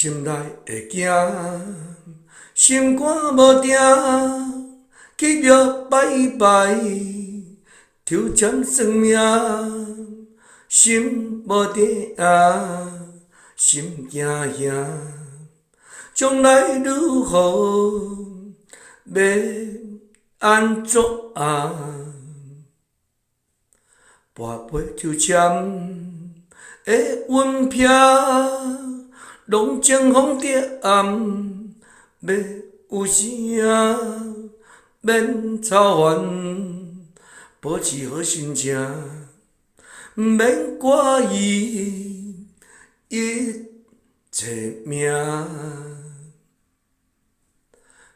心内会惊，心肝无定，去庙拜拜，抽签算命，心无定，心惊惊，将来如何要安怎？跋杯抽签的运票，拢前方着暗，要有啥免操烦，保持好心情，免怪伊一命。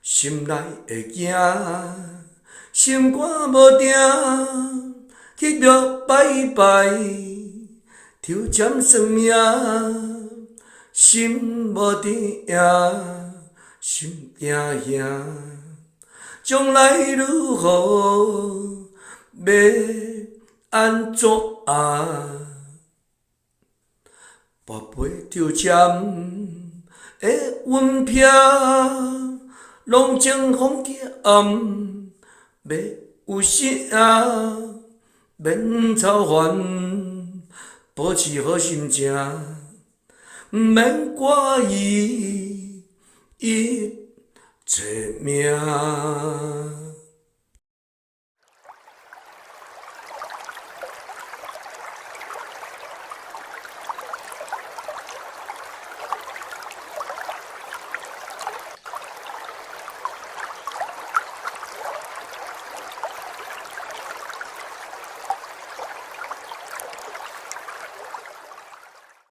心内会惊，心肝无定，去庙拜拜，抽签算命，心无定，心惊惊，将来如何要安怎？跋杯抽签的运票，拢前方着暗，要有啥免操烦，保持好心情，免怪伊一切命。